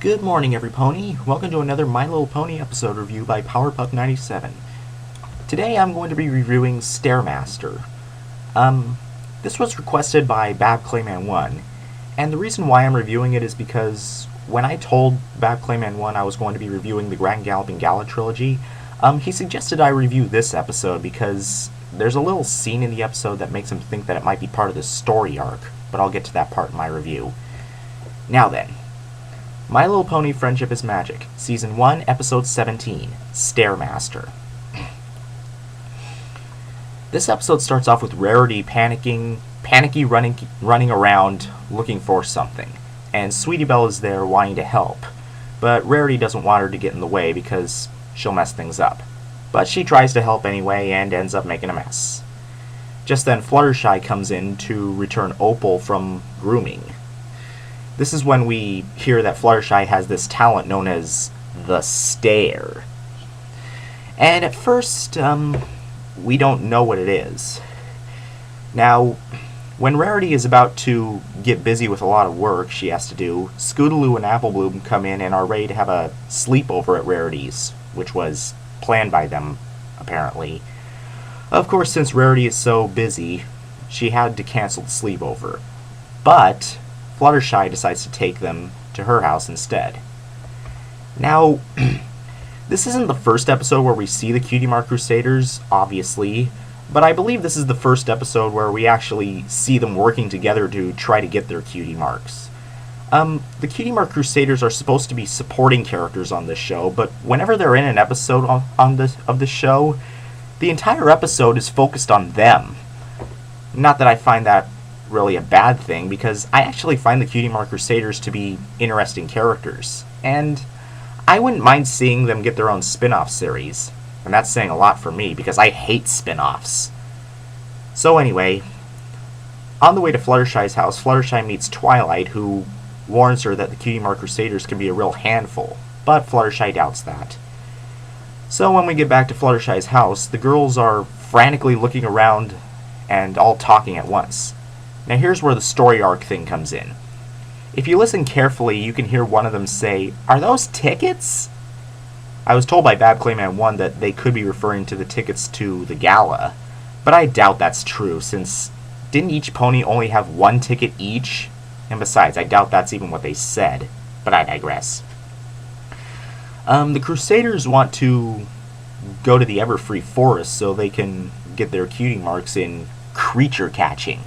Good morning, every pony. Welcome to another My Little Pony episode review by Powerpup97. Today I'm going to be reviewing Stairmaster. This was requested by Bab Clayman 1, and the reason why I'm reviewing it is because when I told Bab Clayman 1 I was going to be reviewing the Grand Galloping Gala trilogy, he suggested I review this episode because there's a little scene in the episode that makes him think that it might be part of the story arc, but I'll get to that part in my review. Now then. My Little Pony Friendship is Magic, Season 1, Episode 17, Stairmaster. This episode starts off with Rarity panicky running around looking for something, and Sweetie Belle is there wanting to help, but Rarity doesn't want her to get in the way because she'll mess things up. But she tries to help anyway and ends up making a mess. Just then Fluttershy comes in to return Opal from grooming. This is when we hear that Fluttershy has this talent known as the Stare. And at first, we don't know what it is. Now, when Rarity is about to get busy with a lot of work she has to do, Scootaloo and Applebloom come in and are ready to have a sleepover at Rarity's, which was planned by them, apparently. Of course, since Rarity is so busy, she had to cancel the sleepover. But Fluttershy decides to take them to her house instead. Now, this isn't the first episode where we see the Cutie Mark Crusaders, obviously, but I believe this is the first episode where we actually see them working together to try to get their Cutie Marks. The Cutie Mark Crusaders are supposed to be supporting characters on this show, but whenever they're in an episode of the show, the entire episode is focused on them. Not that I find that really a bad thing, because I actually find the Cutie Mark Crusaders to be interesting characters, and I wouldn't mind seeing them get their own spin-off series, and that's saying a lot for me, because I hate spin-offs. So anyway, on the way to Fluttershy's house, Fluttershy meets Twilight, who warns her that the Cutie Mark Crusaders can be a real handful, but Fluttershy doubts that. So when we get back to Fluttershy's house, the girls are frantically looking around and all talking at once. Now here's where the story arc thing comes in. If you listen carefully, you can hear one of them say, "Are those tickets?" I was told by Bab Clayman 1 that they could be referring to the tickets to the gala, but I doubt that's true, since didn't each pony only have one ticket each? And besides, I doubt that's even what they said, but I digress. The Crusaders want to go to the Everfree Forest so they can get their cutie marks in creature catching.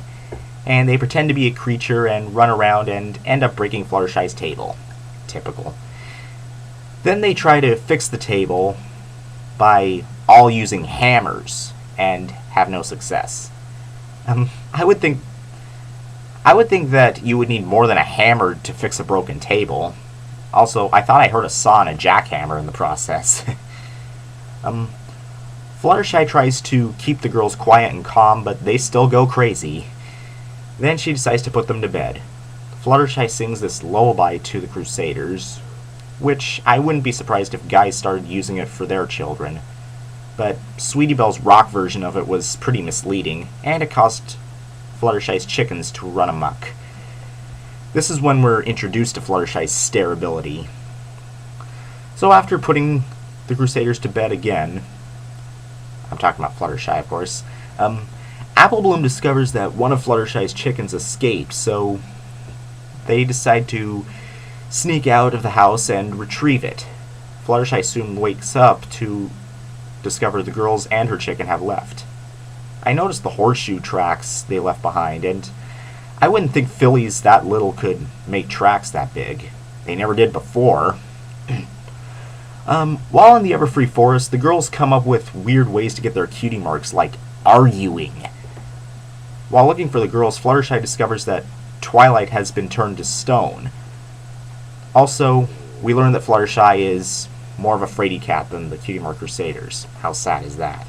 And they pretend to be a creature and run around and end up breaking Fluttershy's table. Typical. Then they try to fix the table by all using hammers and have no success. I would think that you would need more than a hammer to fix a broken table. Also, I thought I heard a saw and a jackhammer in the process. Fluttershy tries to keep the girls quiet and calm, but they still go crazy. Then she decides to put them to bed. Fluttershy sings this lullaby to the Crusaders, which I wouldn't be surprised if guys started using it for their children. But Sweetie Belle's rock version of it was pretty misleading, and it caused Fluttershy's chickens to run amok. This is when we're introduced to Fluttershy's stare ability. So after putting the Crusaders to bed again, I'm talking about Fluttershy, of course, Applebloom discovers that one of Fluttershy's chickens escaped, so they decide to sneak out of the house and retrieve it. Fluttershy soon wakes up to discover the girls and her chicken have left. I noticed the horseshoe tracks they left behind, and I wouldn't think fillies that little could make tracks that big. They never did before. While in the Everfree Forest, the girls come up with weird ways to get their cutie marks, like arguing. While looking for the girls, Fluttershy discovers that Twilight has been turned to stone. Also, we learn that Fluttershy is more of a fraidy cat than the Cutie Mark Crusaders. How sad is that?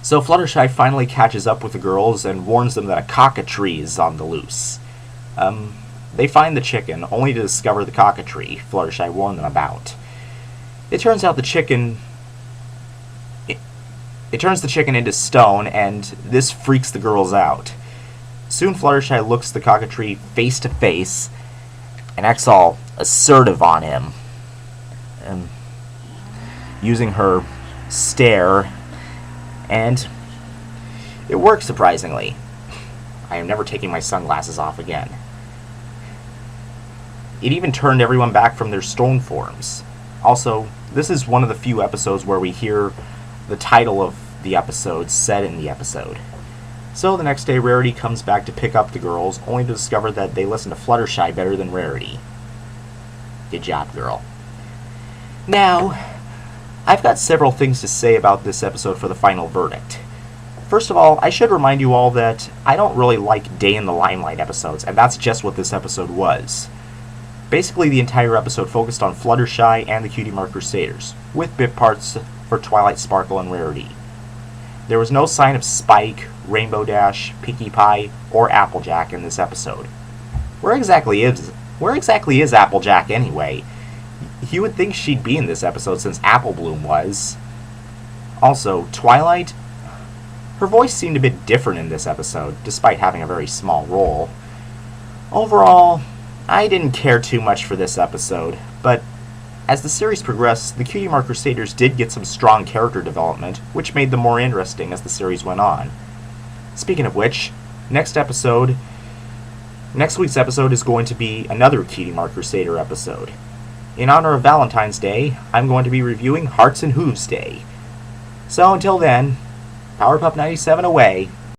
So Fluttershy finally catches up with the girls and warns them that a cockatree is on the loose. They find the chicken, only to discover the cockatree Fluttershy warned them about. It turns out the chicken It turns the chicken into stone, and this freaks the girls out. Soon Fluttershy looks the cockatree face to face, and acts all assertive on him, using her stare, and it works surprisingly. I am never taking my sunglasses off again. It even turned everyone back from their stone forms. Also, this is one of the few episodes where we hear the title of the episode said in the episode. So the next day, Rarity comes back to pick up the girls, only to discover that they listen to Fluttershy better than Rarity. Good job, girl. Now, I've got several things to say about this episode for the final verdict. First of all, I should remind you all that I don't really like Day in the Limelight episodes, and that's just what this episode was. Basically, the entire episode focused on Fluttershy and the Cutie Mark Crusaders, with bit parts for Twilight Sparkle and Rarity. There was no sign of Spike, Rainbow Dash, Pinkie Pie, or Applejack in this episode. Where exactly is Applejack anyway? You would think she'd be in this episode since Apple Bloom was. Also, Twilight, her voice seemed a bit different in this episode, despite having a very small role. Overall, I didn't care too much for this episode, but as the series progressed, the Cutie Mark Crusaders did get some strong character development, which made them more interesting as the series went on. Speaking of which, next week's episode is going to be another Cutie Mark Crusader episode. In honor of Valentine's Day, I'm going to be reviewing Hearts and Hooves Day. So until then, Powerpuff 97 away.